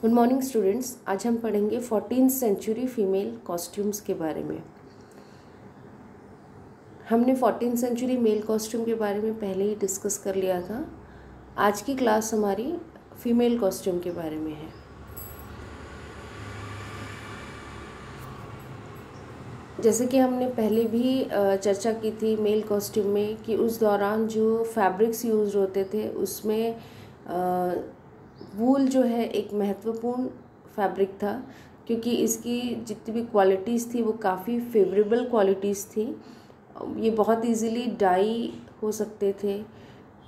Good morning students. आज हम पढ़ेंगे 14th सेंचुरी फीमेल कॉस्ट्यूम्स के बारे में। हमने 14th सेंचुरी मेल कॉस्ट्यूम के बारे में पहले ही डिस्कस कर लिया था। आज की क्लास हमारी फीमेल कॉस्ट्यूम के बारे में है। जैसे कि हमने पहले भी चर्चा की थी मेल कॉस्ट्यूम में कि उस दौरान जो फैब्रिक्स यूज होते थे उसमें वूल जो है एक महत्वपूर्ण फैब्रिक था, क्योंकि इसकी जितनी भी क्वालिटीज़ थी वो काफ़ी फेवरेबल क्वालिटीज़ थी। ये बहुत इजीली डाई हो सकते थे,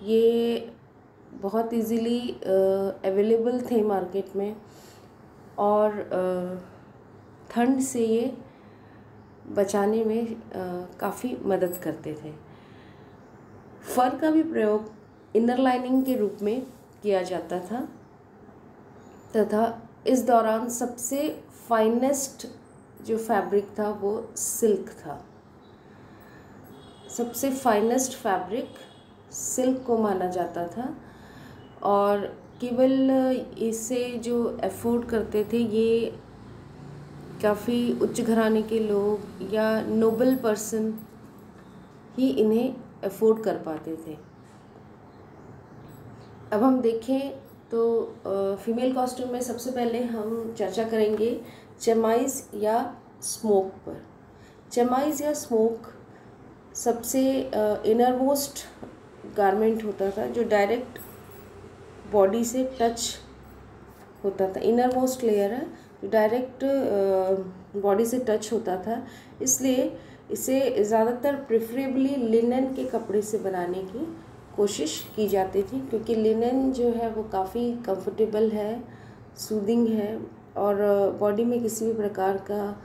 ये बहुत इजीली अवेलेबल थे मार्केट में, और ठंड से ये बचाने में काफ़ी मदद करते थे। फर का भी प्रयोग इनर लाइनिंग के रूप में किया जाता था तथा इस दौरान सबसे फाइनेस्ट जो फैब्रिक था वो सिल्क था। सबसे फाइनेस्ट फैब्रिक सिल्क को माना जाता था, और केवल इसे जो अफोर्ड करते थे ये काफ़ी उच्च घराने के लोग या नोबल पर्सन ही इन्हें अफोर्ड कर पाते थे। अब हम देखें तो फीमेल कॉस्ट्यूम में सबसे पहले हम चर्चा करेंगे चेमाइज़ या स्मोक पर। चेमाइज़ या स्मोक सबसे इनरमोस्ट गारमेंट होता था जो डायरेक्ट बॉडी से टच होता था। इनरमोस्ट लेयर है जो डायरेक्ट बॉडी से टच होता था, इसलिए इसे ज़्यादातर प्रेफरेबली लिनन के कपड़े से बनाने की कोशिश की जाती थी, क्योंकि लिनन जो है वो काफ़ी कंफर्टेबल है, सूदिंग है, और बॉडी में किसी भी प्रकार का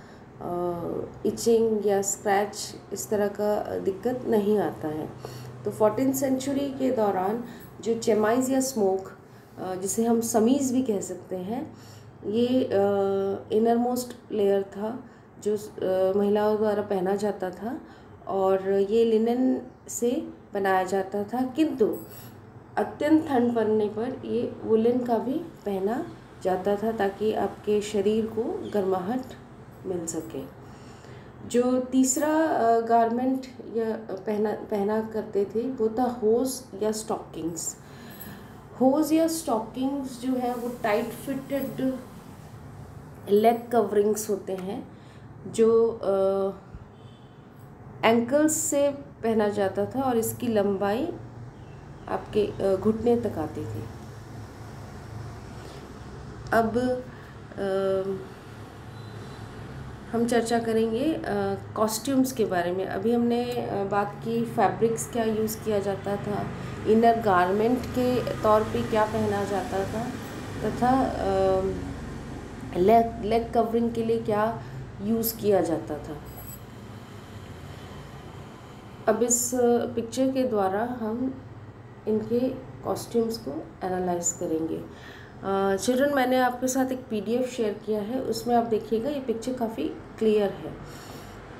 इचिंग या स्क्रैच इस तरह का दिक्कत नहीं आता है। तो 14th सेंचुरी के दौरान जो चेमाइज़ या स्मोक, जिसे हम समीज़ भी कह सकते हैं, ये इनरमोस्ट लेयर था जो महिलाओं द्वारा पहना जाता था, और ये लिनन से बनाया जाता था, किंतु अत्यंत ठंड पड़ने पर ये वुलन का भी पहना जाता था ताकि आपके शरीर को गर्माहट मिल सके। जो तीसरा गारमेंट या पहना करते थे वो था होज या स्टॉकिंग्स। होज या स्टॉकिंग्स जो है वो टाइट फिटेड लेग कवरिंग्स होते हैं जो एंकल्स से पहना जाता था, और इसकी लंबाई आपके घुटने तक आती थी। अब हम चर्चा करेंगे कॉस्ट्यूम्स के बारे में। अभी हमने बात की फैब्रिक्स क्या यूज़ किया जाता था, इनर गारमेंट के तौर पे क्या पहना जाता था, तथा लेग कवरिंग के लिए क्या यूज़ किया जाता था। अब इस पिक्चर के द्वारा हम इनके कॉस्ट्यूम्स को एनालाइज करेंगे। चिल्ड्रन, मैंने आपके साथ एक PDF शेयर किया है, उसमें आप देखिएगा ये पिक्चर काफ़ी क्लियर है,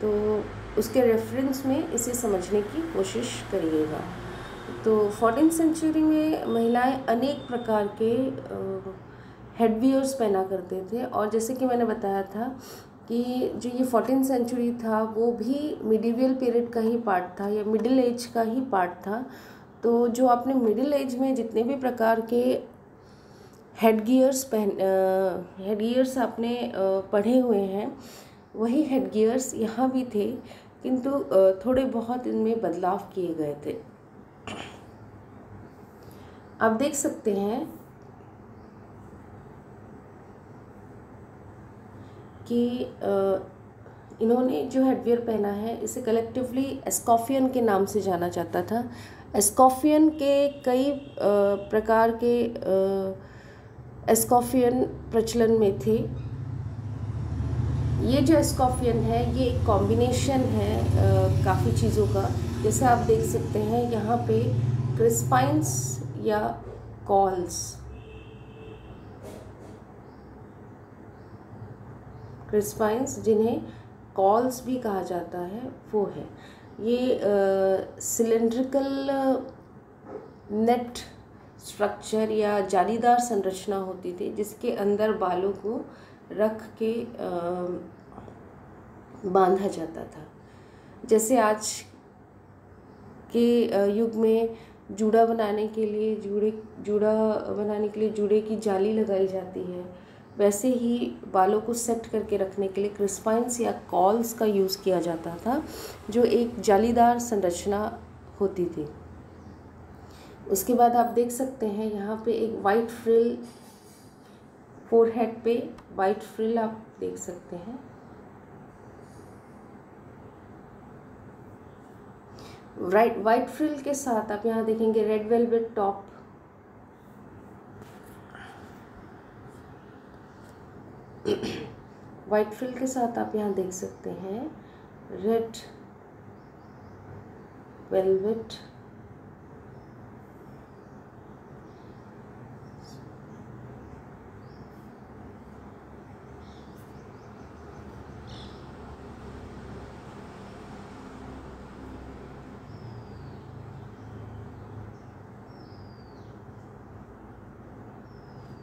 तो उसके रेफरेंस में इसे समझने की कोशिश करिएगा। तो 14th सेंचुरी में महिलाएं अनेक प्रकार के हेडवियर्स पहना करते थे, और जैसे कि मैंने बताया था कि जो ये 14th सेंचुरी था वो भी मिडिवल पीरियड का ही पार्ट था या मिडिल एज का ही पार्ट था। तो जो आपने मिडिल एज में जितने भी प्रकार के हेडगियर्स आपने पढ़े हुए हैं, वही हेडगियर्स यहाँ भी थे, किंतु थोड़े बहुत इनमें बदलाव किए गए थे। आप देख सकते हैं कि इन्होंने जो हेडवियर पहना है इसे कलेक्टिवली एस्कॉफियन के नाम से जाना जाता था। एस्कॉफियन के कई प्रकार के एस्कॉफियन प्रचलन में थे। ये जो एस्कॉफियन है ये एक कॉम्बिनेशन है काफ़ी चीज़ों का। जैसे आप देख सकते हैं यहाँ पे क्रिस्पाइंस या कॉल्स, क्रिस्पाइंस जिन्हें कॉल्स भी कहा जाता है वो है। ये सिलेंड्रिकल नेट स्ट्रक्चर या जालीदार संरचना होती थी जिसके अंदर बालों को रख के बांधा जाता था। जैसे आज के युग में जूड़ा बनाने के लिए जूड़े की जाली लगाई जाती है, वैसे ही बालों को सेट करके रखने के लिए क्रिस्पाइंस या कॉल्स का यूज़ किया जाता था, जो एक जालीदार संरचना होती थी। उसके बाद आप देख सकते हैं यहाँ पे एक वाइट फ्रिल, फोरहेड पे वाइट फ्रिल आप देख सकते हैं। वाइट फ्रिल के साथ आप यहाँ देखेंगे red velvet top, white frill के साथ आप यहाँ देख सकते हैं रेड वेलवेट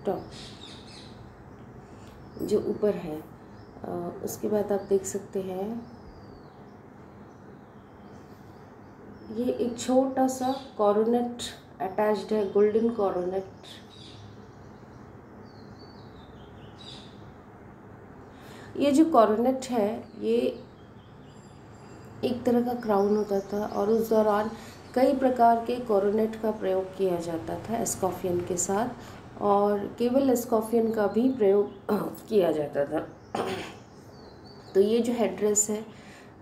टॉप जो ऊपर है। उसके बाद आप देख सकते हैं ये एक छोटा सा कॉरोनेट अटैच्ड है, गोल्डन कॉरोनेट। ये जो कॉरोनेट है ये एक तरह का क्राउन होता था और उस दौरान कई प्रकार के कॉरोनेट का प्रयोग किया जाता था एस्कॉफियन के साथ, और केवल एस्कॉफियन का भी प्रयोग किया जाता था। तो ये जो हेड्रेस है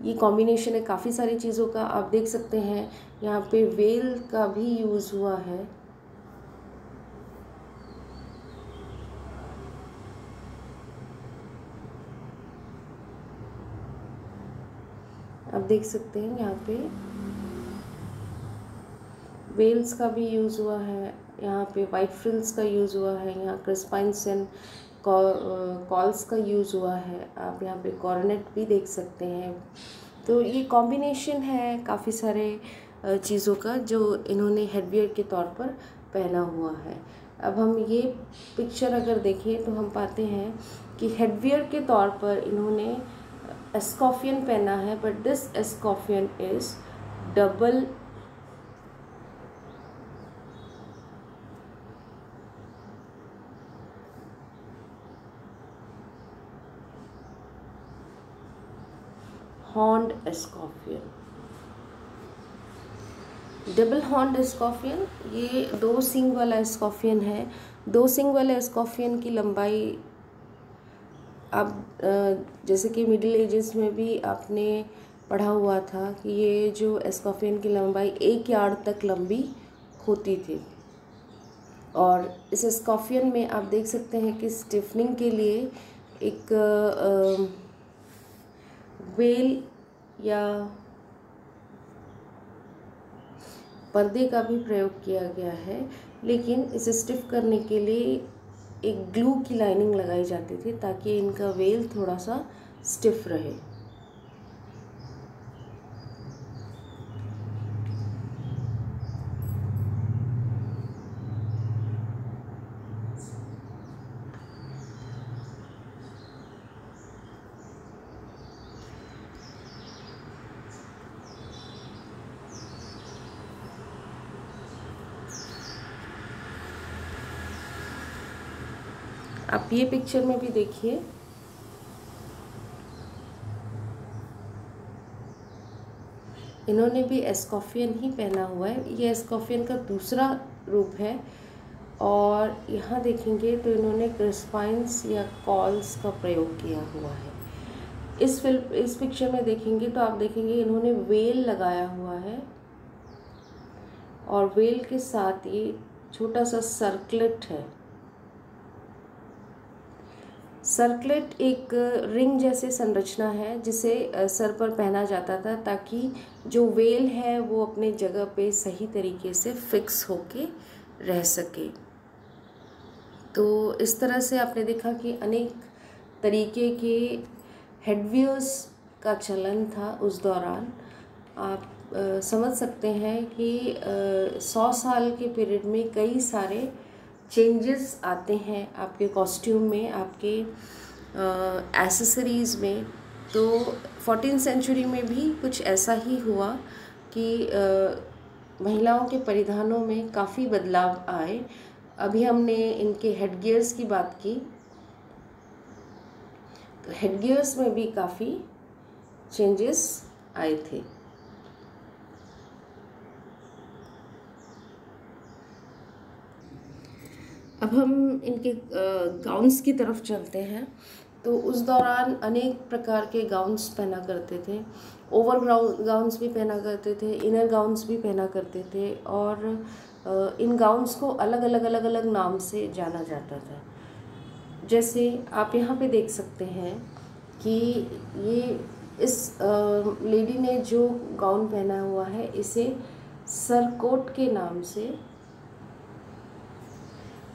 ये कॉम्बिनेशन है काफ़ी सारी चीज़ों का। आप देख सकते हैं यहाँ पे वेल का भी यूज़ हुआ है। आप देख सकते हैं यहाँ पे वेल्स का भी यूज़ हुआ है, यहाँ पे वाइट फ्रिल्स का यूज़ हुआ है, यहाँ क्रिस्पाइंस एंड कॉल्स का यूज़ हुआ है। आप यहाँ पे कॉर्नेट भी देख सकते हैं। तो ये कॉम्बिनेशन है काफ़ी सारे चीज़ों का जो इन्होंने हेडवियर के तौर पर पहना हुआ है। अब हम ये पिक्चर अगर देखें तो हम पाते हैं कि हेडवियर के तौर पर इन्होंने एस्कॉफियन पहना है, but this escoffion is double horned escoffion. Double horned escoffion ये 2 सींग वाला एस्कॉफियन है। 2 सींग वाले एस्कॉफियन की लंबाई अब जैसे कि मिडिल एजेस में भी आपने पढ़ा हुआ था कि ये जो एस्कॉफियन की लंबाई 1 यार्ड तक लंबी होती थी। और इस एस्कॉफियन में आप देख सकते हैं कि स्टिफनिंग के लिए एक वेल या पर्दे का भी प्रयोग किया गया है, लेकिन इसे स्टिफ करने के लिए एक ग्लू की लाइनिंग लगाई जाती थी ताकि इनका वेल थोड़ा सा स्टिफ रहे। आप ये पिक्चर में भी देखिए, इन्होंने भी एस्कॉफियन ही पहना हुआ है। ये एस्कॉफियन का दूसरा रूप है। और यहाँ देखेंगे तो इन्होंने क्रिस्पाइंस या कॉल्स का प्रयोग किया हुआ है। इस पिक्चर में देखेंगे तो आप देखेंगे इन्होंने वेल लगाया हुआ है और वेल के साथ ये छोटा सा सर्कलेट है। सर्कलेट एक रिंग जैसे संरचना है जिसे सर पर पहना जाता था ताकि जो वेल है वो अपने जगह पे सही तरीके से फिक्स होके रह सके। तो इस तरह से आपने देखा कि अनेक तरीके के हेडवियर्स का चलन था उस दौरान। आप समझ सकते हैं कि 100 साल के पीरियड में कई सारे चेंजेस आते हैं आपके कॉस्ट्यूम में, आपके एसेसरीज़ में। तो 14th सेंचुरी में भी कुछ ऐसा ही हुआ कि महिलाओं के परिधानों में काफ़ी बदलाव आए। अभी हमने इनके हेडगियर्स की बात की, तो हेडगियर्स में भी काफ़ी चेंजेस आए थे। अब हम इनके गाउन्स की तरफ चलते हैं। तो उस दौरान अनेक प्रकार के गाउन्स पहना करते थे। ओवर गाउन्स भी पहना करते थे, इनर गाउन्स भी पहना करते थे, और इन गाउन्स को अलग अलग नाम से जाना जाता था। जैसे आप यहाँ पे देख सकते हैं कि ये इस लेडी ने जो गाउन पहना हुआ है, इसे सरकोट के नाम से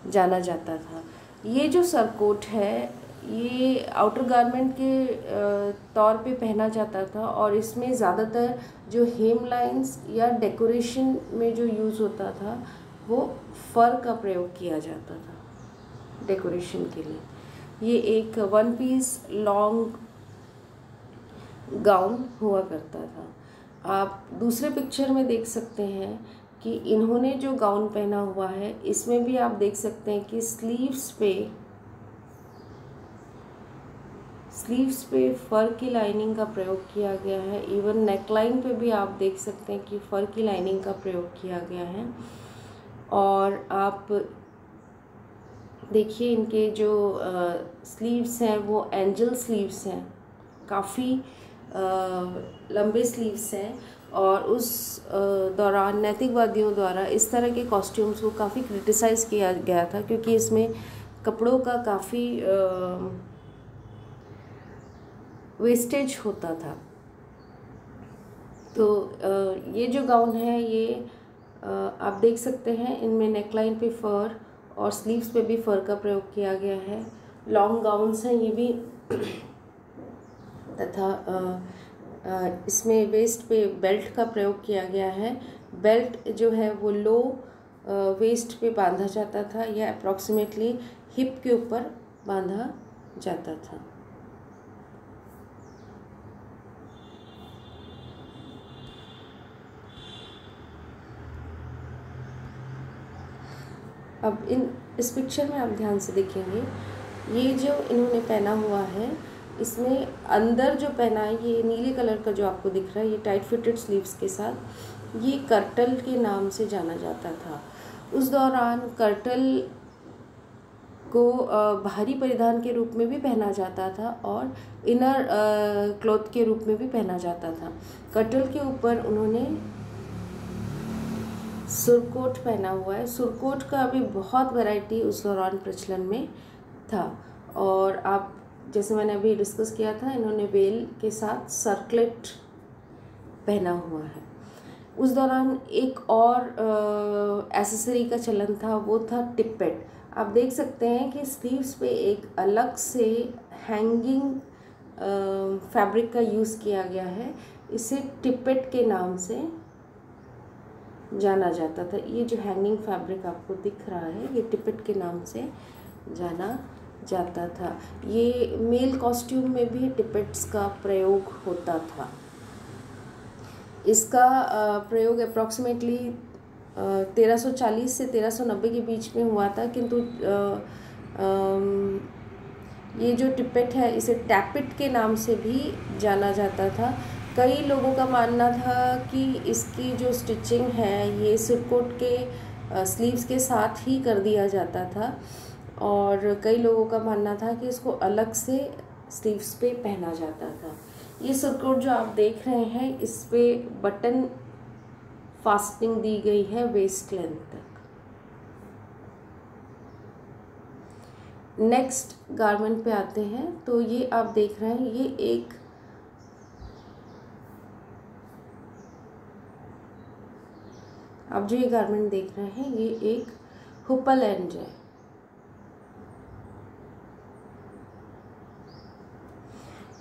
जाना जाता था। ये जो सरकोट है, ये आउटर गारमेंट के तौर पे पहना जाता था, और इसमें ज़्यादातर जो हेम लाइंस या डेकोरेशन में जो यूज़ होता था वो फर का प्रयोग किया जाता था डेकोरेशन के लिए। ये एक 1 पीस लॉन्ग गाउन हुआ करता था। आप दूसरे पिक्चर में देख सकते हैं कि इन्होंने जो गाउन पहना हुआ है, इसमें भी आप देख सकते हैं कि स्लीव्स पे फर की लाइनिंग का प्रयोग किया गया है। इवन नेकलाइन पे भी आप देख सकते हैं कि फर की लाइनिंग का प्रयोग किया गया है। और आप देखिए इनके जो स्लीव्स हैं वो एंजल स्लीव्स हैं, काफ़ी लंबे स्लीव्स हैं। और उस दौरान नैतिकवादियों द्वारा इस तरह के कॉस्ट्यूम्स को काफ़ी क्रिटिसाइज़ किया गया था, क्योंकि इसमें कपड़ों का काफ़ी वेस्टेज होता था। तो ये जो गाउन है, ये आप देख सकते हैं, इनमें नेकलाइन पे फ़र और स्लीव्स पे भी फ़र का प्रयोग किया गया है। लॉन्ग गाउन्स हैं ये भी, तथा इसमें वेस्ट पे बेल्ट का प्रयोग किया गया है। बेल्ट जो है वो लो वेस्ट पे बांधा जाता था, या अप्रॉक्सीमेटली हिप के ऊपर बांधा जाता था। अब इस पिक्चर में आप ध्यान से देखेंगे, ये जो इन्होंने पहना हुआ है, इसमें अंदर जो पहना है ये नीले कलर का जो आपको दिख रहा है, ये टाइट फिटेड स्लीव्स के साथ, ये कर्टल के नाम से जाना जाता था। उस दौरान कर्टल को बाहरी परिधान के रूप में भी पहना जाता था और इनर क्लॉथ के रूप में भी पहना जाता था। कर्टल के ऊपर उन्होंने सुरकोट पहना हुआ है। सुरकोट का भी बहुत वैरायटी उस दौरान प्रचलन में था। और आप जैसे मैंने अभी डिस्कस किया था, इन्होंने वेल के साथ सर्कलेट पहना हुआ है। उस दौरान एक और एसेसरी का चलन था, वो था टिप्पेट। आप देख सकते हैं कि स्लीव्स पे एक अलग से हैंगिंग फैब्रिक का यूज़ किया गया है। इसे टिप्पेट के नाम से जाना जाता था। ये जो हैंगिंग फैब्रिक आपको दिख रहा है, ये टिप्पेट के नाम से जाना जाता था। ये मेल कॉस्ट्यूम में भी टिप्पेट्स का प्रयोग होता था। इसका प्रयोग अप्रॉक्सीमेटली 1340 से 1390 के बीच में हुआ था, किंतु ये जो टिप्पेट है, इसे टैपेट के नाम से भी जाना जाता था। कई लोगों का मानना था कि इसकी जो स्टिचिंग है, ये सुरकोट के स्लीव्स के साथ ही कर दिया जाता था, और कई लोगों का मानना था कि इसको अलग से स्लीव्स पे पहना जाता था। ये सुरकोट जो आप देख रहे हैं, इस पे बटन फास्टिंग दी गई है वेस्ट लेंथ तक। नेक्स्ट गारमेंट पे आते हैं। तो ये आप देख रहे हैं, ये एक आप जो ये गारमेंट देख रहे हैं, ये एक हुपलैंड है।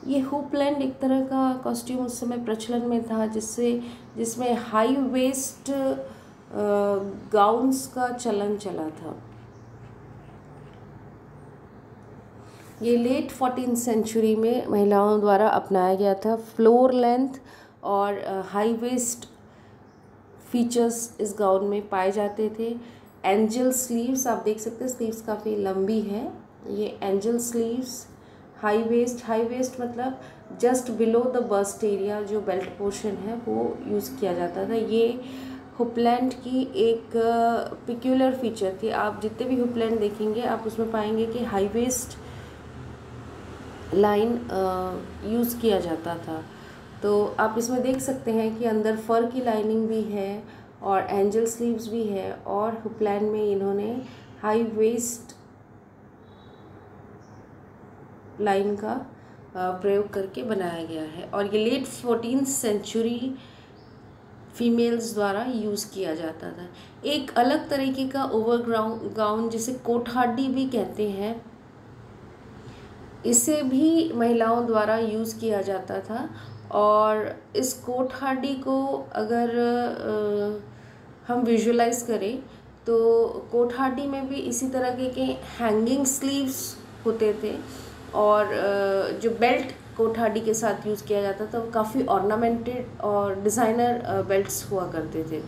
ये हुपलैंड एक तरह का कॉस्ट्यूम उस समय प्रचलन में था, जिसमें हाई वेस्ट गाउन्स का चलन चला था। ये लेट 14th सेंचुरी में महिलाओं द्वारा अपनाया गया था। फ्लोर लेंथ और हाई वेस्ट फीचर्स इस गाउन में पाए जाते थे। एंजल स्लीव्स आप देख सकते हैं, स्लीव्स काफ़ी लंबी है। ये एंजल स्लीव्स, हाई वेस्ट मतलब just below the bast area, जो बेल्ट पोर्शन है वो यूज़ किया जाता था। ये हुपलैंड की एक पिक्यूलर फीचर थी। आप जितने भी हुपलैंड देखेंगे आप उसमें पाएंगे कि हाई वेस्ट लाइन यूज़ किया जाता था। तो आप इसमें देख सकते हैं कि अंदर फर की लाइनिंग भी है और एंजल स्लीव्स भी है, और हुपलैंड में इन्होंने हाई वेस्ट लाइन का प्रयोग करके बनाया गया है। और ये लेट 14th सेंचुरी फीमेल्स द्वारा यूज़ किया जाता था। एक अलग तरीके का ओवर गाउन जिसे कोठाडी भी कहते हैं, इसे भी महिलाओं द्वारा यूज़ किया जाता था। और इस कोठाडी को अगर हम विजुलाइज करें तो कोठाडी में भी इसी तरह के हैंगिंग स्लीव्स होते थे, और जो बेल्ट कोठाडी के साथ यूज़ किया जाता था वो काफ़ी ऑर्नामेंटेड और डिज़ाइनर बेल्ट्स हुआ करते थे।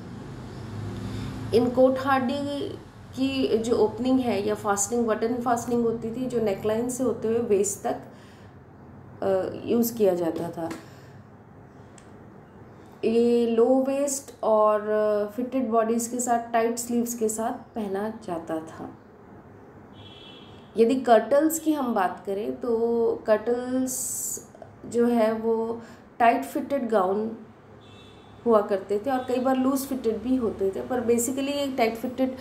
इन कोठाडी की जो ओपनिंग है या फास्टनिंग, बटन फास्टनिंग होती थी, जो नेकलाइन से होते हुए वेस्ट तक यूज़ किया जाता था। ये लो वेस्ट और फिटेड बॉडीज़ के साथ, टाइट स्लीव्स के साथ पहना जाता था। यदि कर्टल्स की हम बात करें तो कर्टल्स जो है वो टाइट फिटेड गाउन हुआ करते थे, और कई बार लूज फिटेड भी होते थे, पर बेसिकली एक टाइट फिटेड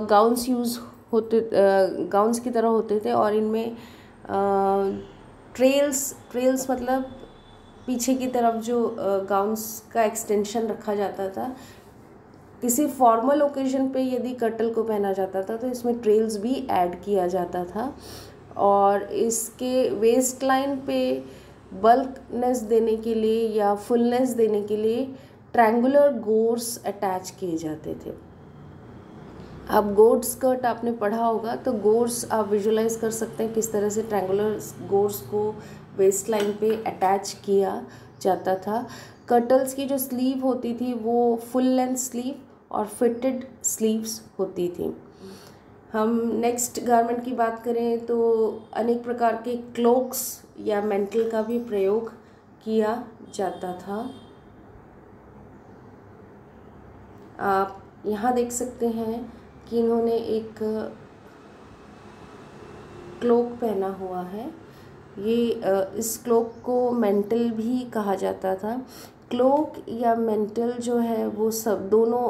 गाउन्स गाउन्स की तरह होते थे। और इनमें ट्रेल्स मतलब पीछे की तरफ जो गाउन्स का एक्सटेंशन रखा जाता था। किसी फॉर्मल ओकेजन पे यदि कर्टल को पहना जाता था तो इसमें ट्रेल्स भी ऐड किया जाता था, और इसके वेस्ट लाइन पे बल्कनेस देने के लिए या फुलनेस देने के लिए ट्रायंगुलर गोर्स अटैच किए जाते थे। अब गोट स्कर्ट आपने पढ़ा होगा, तो गोर्स आप विजुलाइज कर सकते हैं किस तरह से ट्रायंगुलर गोर्स को वेस्ट लाइन पे अटैच किया जाता था। कर्टल्स की जो स्लीव होती थी वो फुल लेंथ स्लीव और फिटेड स्लीव्स होती थी। हम नेक्स्ट गारमेंट की बात करें तो अनेक प्रकार के क्लोक्स या मैंटल का भी प्रयोग किया जाता था। आप यहाँ देख सकते हैं कि इन्होंने एक क्लोक पहना हुआ है। ये इस क्लोक को मैंटल भी कहा जाता था। क्लोक या मैंटल जो है वो सब दोनों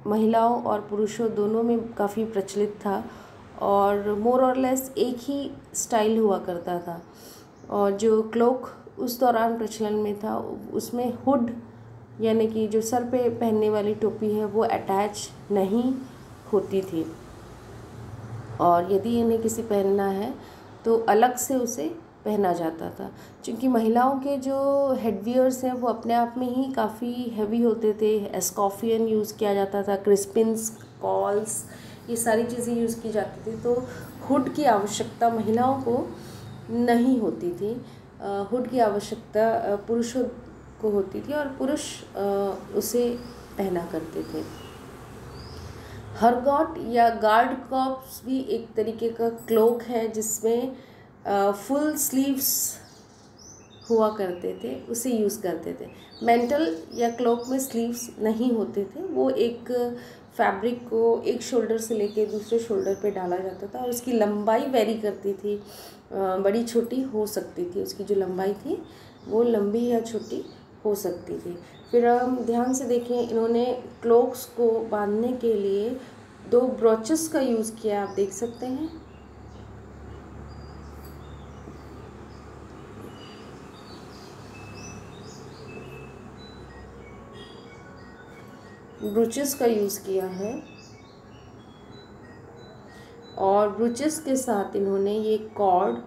महिलाओं और पुरुषों दोनों में काफ़ी प्रचलित था, और मोर और लेस एक ही स्टाइल हुआ करता था। और जो क्लोक उस दौरान प्रचलन में था उसमें हुड यानी कि जो सर पे पहनने वाली टोपी है वो अटैच नहीं होती थी, और यदि इन्हें किसी पहनना है तो अलग से उसे पहना जाता था। क्योंकि महिलाओं के जो हेडवियर्स हैं वो अपने आप में ही काफ़ी हैवी होते थे। एस्कॉफियन यूज़ किया जाता था, क्रिस्पिन्स, कॉल्स, ये सारी चीज़ें यूज़ की जाती थी, तो हुड की आवश्यकता महिलाओं को नहीं होती थी। हुड की आवश्यकता पुरुषों को होती थी, और पुरुष उसे पहना करते थे। हरगॉट या गार्ड कॉप्स भी एक तरीके का क्लोक है जिसमें फुल स्लीव्स हुआ करते थे, उसे यूज़ करते थे। मेंटल या क्लोक में स्लीव्स नहीं होते थे, वो एक फैब्रिक को एक शोल्डर से लेके दूसरे शोल्डर पे डाला जाता था, और उसकी लंबाई वेरी करती थी, बड़ी छोटी हो सकती थी। उसकी जो लंबाई थी वो लंबी या छोटी हो सकती थी। फिर हम ध्यान से देखें, इन्होंने क्लोक्स को बांधने के लिए 2 ब्रोचेस का यूज़ किया, आप देख सकते हैं। ब्रूचेस का यूज़ किया है, और ब्रूचेस के साथ इन्होंने ये कॉर्ड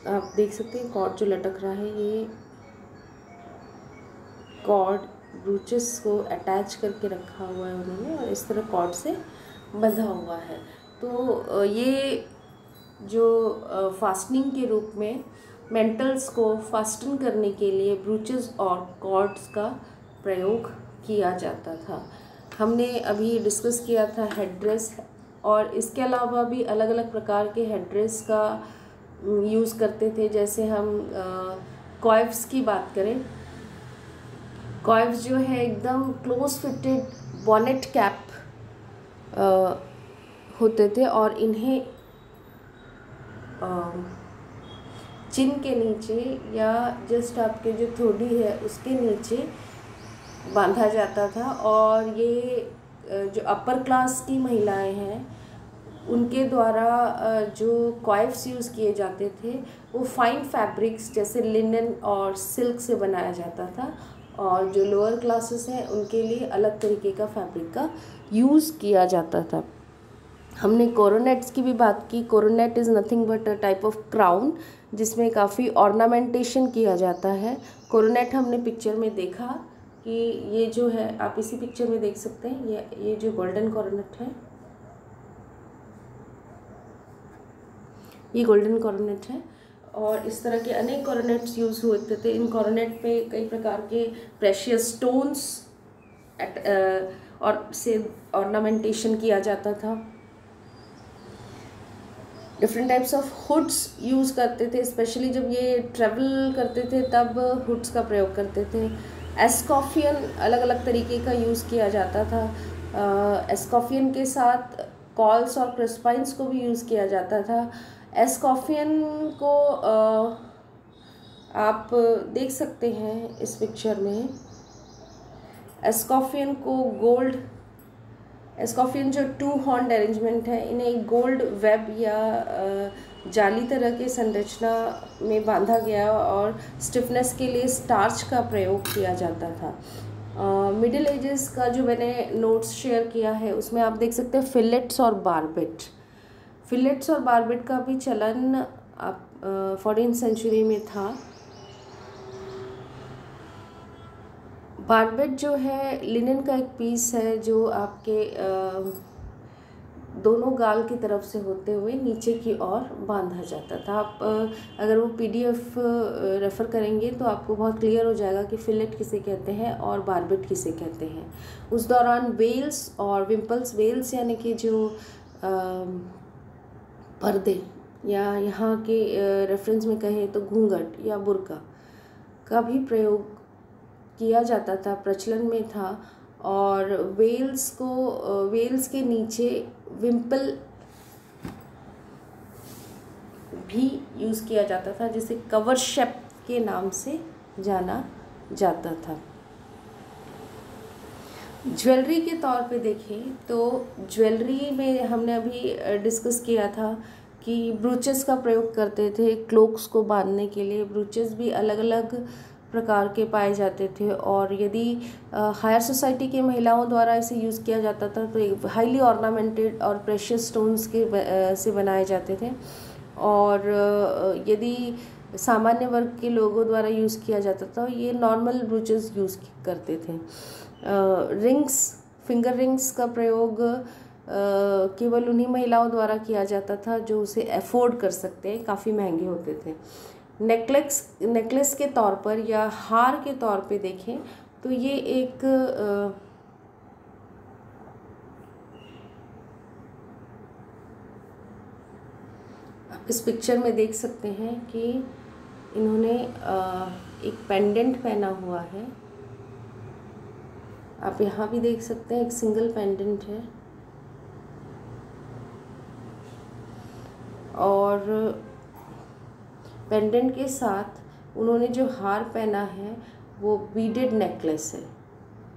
आप देख सकते हैं कॉर्ड जो लटक रहा है, ये कॉर्ड ब्रूचेस को अटैच करके रखा हुआ है उन्होंने और इस तरह कॉर्ड से बंधा हुआ है। तो ये जो फास्टनिंग के रूप में मेंटल्स को फास्टन करने के लिए ब्रूचेस और कॉर्ड्स का प्रयोग किया जाता था। हमने अभी डिस्कस किया था हेड ड्रेस, और इसके अलावा भी अलग अलग प्रकार के हेड ड्रेस का यूज़ करते थे। जैसे हम कॉइव्स की बात करें, कॉइव्स जो है एकदम क्लोज फिटेड बॉनेट कैप होते थे और इन्हें चिन के नीचे या जस्ट आपके जो थोड़ी है उसके नीचे बांधा जाता था। और ये जो अपर क्लास की महिलाएं हैं उनके द्वारा जो कॉइव्स यूज़ किए जाते थे वो फाइन फैब्रिक्स जैसे लिनन और सिल्क से बनाया जाता था, और जो लोअर क्लासेस हैं उनके लिए अलग तरीके का फैब्रिक का यूज़ किया जाता था। हमने कोरोनेट्स की भी बात की। Coronet is nothing but a type of crown जिसमें काफ़ी ऑर्नामेंटेशन किया जाता है। कोरोनेट हमने पिक्चर में देखा कि ये जो है, आप इसी पिक्चर में देख सकते हैं, ये जो गोल्डन कोरोनेट है, ये गोल्डन कोरोनेट है। और इस तरह के अनेक कोरोनेट्स यूज़ होते थे। इन कोरोनेट पे कई प्रकार के प्रेशियस स्टोन्स और से ऑर्नामेंटेशन किया जाता था। Different types of hoods use करते थे, स्पेशली जब ये ट्रैवल करते थे तब हुड्स का प्रयोग करते थे। एस्कॉफियन अलग अलग तरीके का यूज़ किया जाता था। एस्कॉफियन के साथ कॉल्स और क्रिस्पाइंस को भी यूज़ किया जाता था। एस्कॉफियन को आप देख सकते हैं इस पिक्चर में। एस्कॉफियन को गोल्ड, एस्कॉफियन जो 2 हॉर्न अरेंजमेंट है, इन्हें गोल्ड वेब या जाली तरह के संरचना में बांधा गया और स्टिफनेस के लिए स्टार्च का प्रयोग किया जाता था। मिडिल एजेस का जो मैंने नोट्स शेयर किया है उसमें आप देख सकते हैं फिलेट्स और बारबेट। फिलेट्स और बारबेट का भी चलन आप 14th सेंचुरी में था। बारबेट जो है लिनन का एक पीस है जो आपके दोनों गाल की तरफ से होते हुए नीचे की ओर बांधा जाता था। आप अगर वो PDF रेफ़र करेंगे तो आपको बहुत क्लियर हो जाएगा कि फिलेट किसे कहते हैं और बारबेट किसे कहते हैं। उस दौरान वेल्स और विम्पल्स, वेल्स यानी कि जो पर्दे या यहाँ के रेफरेंस में कहें तो घूंघट या बुर्का का भी प्रयोग किया जाता था, प्रचलन में था। और वेल्स के नीचे विम्पल भी यूज़ किया जाता था जिसे कवर शेप के नाम से जाना जाता था। ज्वेलरी के तौर पे देखें तो ज्वेलरी में हमने अभी डिस्कस किया था कि ब्रूचेस का प्रयोग करते थे क्लोक्स को बांधने के लिए। ब्रूचेस भी अलग अलग प्रकार के पाए जाते थे, और यदि हायर सोसाइटी के महिलाओं द्वारा इसे यूज़ किया जाता था तो हाईली ऑर्नामेंटेड और प्रेशियस स्टोन्स के से बनाए जाते थे। और यदि सामान्य वर्ग के लोगों द्वारा यूज़ किया जाता था ये नॉर्मल ब्रूचेस यूज़ करते थे। रिंग्स, फिंगर रिंग्स का प्रयोग केवल उन्हीं महिलाओं द्वारा किया जाता था जो उसे अफोर्ड कर सकते हैं, काफ़ी महंगे होते थे। नेकलेस के तौर पर या हार के तौर पे देखें तो ये एक आप इस पिक्चर में देख सकते हैं कि इन्होंने एक पेंडेंट पहना हुआ है। आप यहाँ भी देख सकते हैं एक सिंगल पेंडेंट है, और पेंडेंट के साथ उन्होंने जो हार पहना है वो बीडेड नेकलेस है।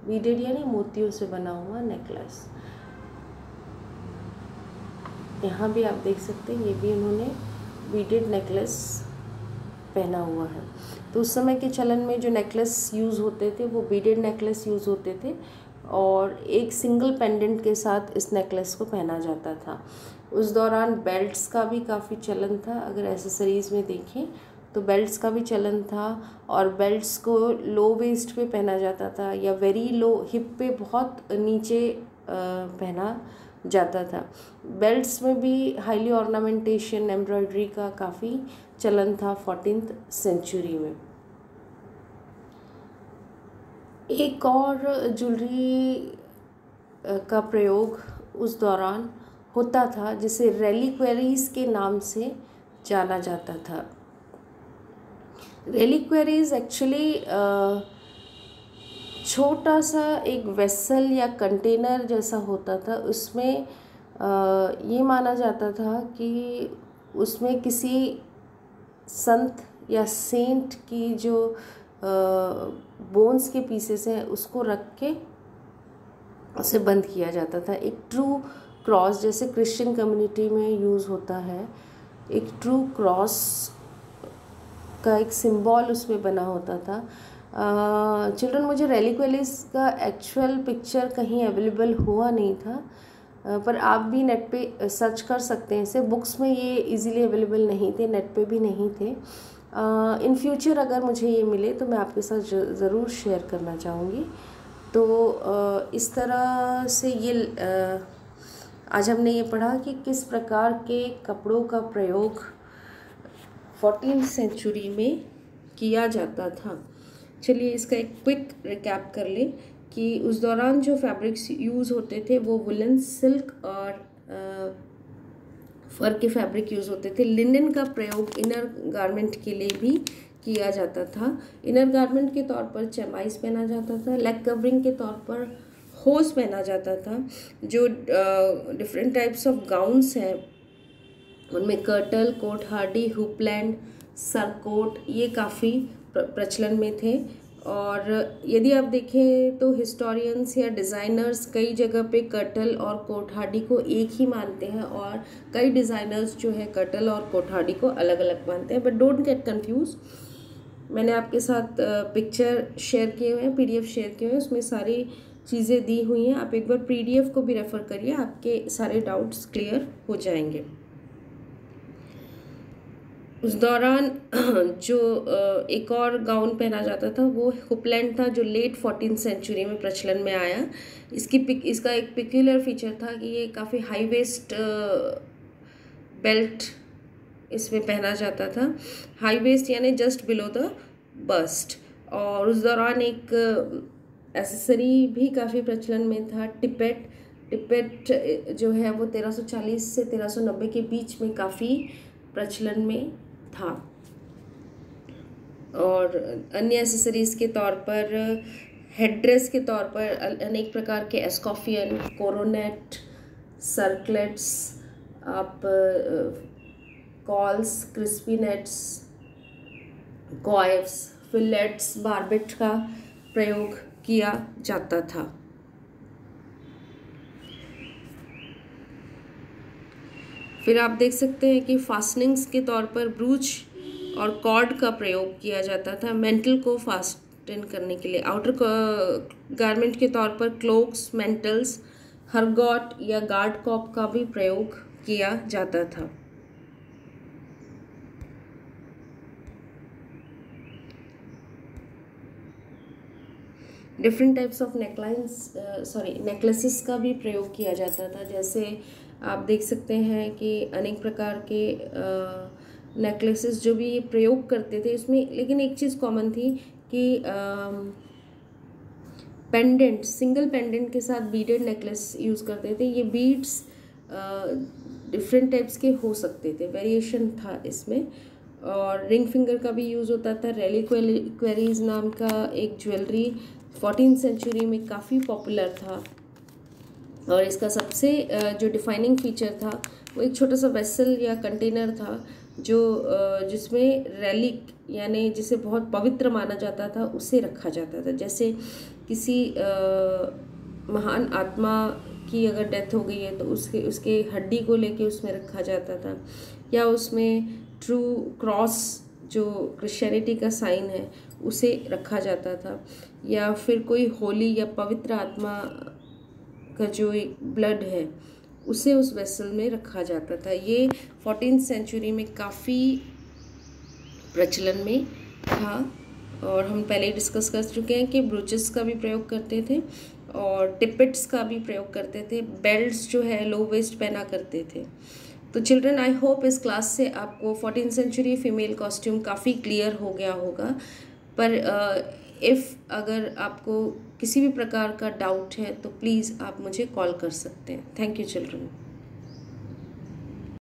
बीडेड यानी मोतियों से बना हुआ नेकलेस। यहाँ भी आप देख सकते हैं ये भी उन्होंने बीडेड नेकलेस पहना हुआ है। तो उस समय के चलन में जो नेकलेस यूज़ होते थे वो बीडेड नेकलेस यूज़ होते थे, और एक सिंगल पेंडेंट के साथ इस नेकलेस को पहना जाता था। उस दौरान बेल्ट्स का भी काफ़ी चलन था। अगर एसेसरीज़ में देखें तो बेल्ट्स का भी चलन था, और बेल्ट्स को लो वेस्ट पे पहना जाता था या वेरी लो हिप पे बहुत नीचे पहना जाता था। बेल्ट्स में भी हाईली ऑर्नामेंटेशन, एम्ब्रॉयडरी का काफ़ी चलन था 14th सेंचुरी में। एक और ज्वेलरी का प्रयोग उस दौरान होता था जिसे रेलिक्वेरीज के नाम से जाना जाता था। रेलिक्वेरीज एक्चुअली छोटा सा एक वेसल या कंटेनर जैसा होता था। उसमें ये माना जाता था कि उसमें किसी संत या सेंट की जो बोन्स के पीसेस हैं उसको रख के उसे बंद किया जाता था। एक ट्रू क्रॉस, जैसे क्रिश्चियन कम्युनिटी में यूज़ होता है, एक ट्रू क्रॉस का एक सिंबल उसमें बना होता था। चिल्ड्रन, मुझे रेलिक्वेरीज का एक्चुअल पिक्चर कहीं अवेलेबल हुआ नहीं था, पर आप भी नेट पे सर्च कर सकते हैं इसे। बुक्स में ये इजीली अवेलेबल नहीं थे, नेट पे भी नहीं थे। इन फ्यूचर अगर मुझे ये मिले तो मैं आपके साथ ज़रूर शेयर करना चाहूँगी। तो इस तरह से ये आज हमने ये पढ़ा कि किस प्रकार के कपड़ों का प्रयोग 14th सेंचुरी में किया जाता था। चलिए इसका एक क्विक रिकैप कर लें कि उस दौरान जो फैब्रिक्स यूज़ होते थे वो वुलन, सिल्क और फर के फैब्रिक यूज़ होते थे। लिनन का प्रयोग इनर गारमेंट के लिए भी किया जाता था। इनर गारमेंट के तौर पर चेमाइस पहना जाता था। लेग कवरिंग के तौर पर होस पहना जाता था। जो डिफरेंट टाइप्स ऑफ गाउन्स हैं उनमें कर्टल, कोट हार्डी, हुपलैंड, सरकोट ये काफ़ी प्रचलन में थे। और यदि आप देखें तो हिस्टोरियंस या डिज़ाइनर्स कई जगह पे कर्टल और कोट हार्डी को एक ही मानते हैं, और कई डिज़ाइनर्स जो है कर्टल और कोट हार्डी को अलग अलग मानते हैं। बट डोंट गेट कंफ्यूज, मैंने आपके साथ पिक्चर शेयर किए हुए हैं, PDF शेयर किए हुए हैं, उसमें सारी चीज़ें दी हुई हैं। आप एक बार PDF को भी रेफ़र करिए, आपके सारे डाउट्स क्लियर हो जाएंगे। उस दौरान जो एक और गाउन पहना जाता था वो हुपलैंड था, जो लेट 14th सेंचुरी में प्रचलन में आया। इसका एक पिक्यूलर फीचर था कि ये काफ़ी हाई वेस्ट बेल्ट इसमें पहना जाता था। हाई वेस्ट यानी जस्ट बिलो द बस्ट। और उस दौरान एक एसेसरी भी काफ़ी प्रचलन में था, टिपेट। टिपेट जो है वो 1340 से 1390 के बीच में काफ़ी प्रचलन में था। और अन्य एसेसरीज़ के तौर पर, हेड-ड्रेस के तौर पर अनेक प्रकार के एस्कॉफियन, कोरोनेट, सर्कलेट्स, आप cauls, crispy nets, coifs, fillets, barbette का प्रयोग किया जाता था। फिर आप देख सकते हैं कि फास्टनिंग्स के तौर पर ब्रूच और कॉर्ड का प्रयोग किया जाता था मेंटल को फास्टन करने के लिए। आउटर गारमेंट के तौर पर क्लोक्स, मेंटल्स, हरगॉट या गार्ड कॉप का भी प्रयोग किया जाता था। डिफरेंट टाइप्स ऑफ नेकलेसेस का भी प्रयोग किया जाता था। जैसे आप देख सकते हैं कि अनेक प्रकार के नेकलेसेस जो भी प्रयोग करते थे इसमें, लेकिन एक चीज़ कॉमन थी कि पेंडेंट, सिंगल पेंडेंट के साथ बीडेड नेकलेस यूज़ करते थे। ये बीड्स डिफरेंट टाइप्स के हो सकते थे, वेरिएशन था इसमें। और रिंग फिंगर का भी यूज़ होता था। रेलिक्वेरीज नाम का एक ज्वेलरी 14th सेंचुरी में काफ़ी पॉपुलर था, और इसका सबसे जो डिफाइनिंग फीचर था वो एक छोटा सा वेसल या कंटेनर था जो जिसमें रेलिक यानी जिसे बहुत पवित्र माना जाता था उसे रखा जाता था। जैसे किसी महान आत्मा की अगर डेथ हो गई है तो उसके हड्डी को लेके उसमें रखा जाता था, या उसमें ट्रू क्रॉस जो क्रिश्चियनिटी का साइन है उसे रखा जाता था, या फिर कोई होली या पवित्र आत्मा का जो एक ब्लड है उसे उस वेसल में रखा जाता था। ये 14th सेंचुरी में काफ़ी प्रचलन में था और हम पहले ही डिस्कस कर चुके हैं कि ब्रूचेस का भी प्रयोग करते थे और टिपेट्स का भी प्रयोग करते थे, बेल्ट्स जो है लो वेस्ट पहना करते थे। तो चिल्ड्रन, आई होप इस क्लास से आपको 14th सेंचुरी फीमेल कॉस्ट्यूम काफ़ी क्लियर हो गया होगा। पर अगर आपको किसी भी प्रकार का डाउट है तो प्लीज़ आप मुझे कॉल कर सकते हैं। Thank you children.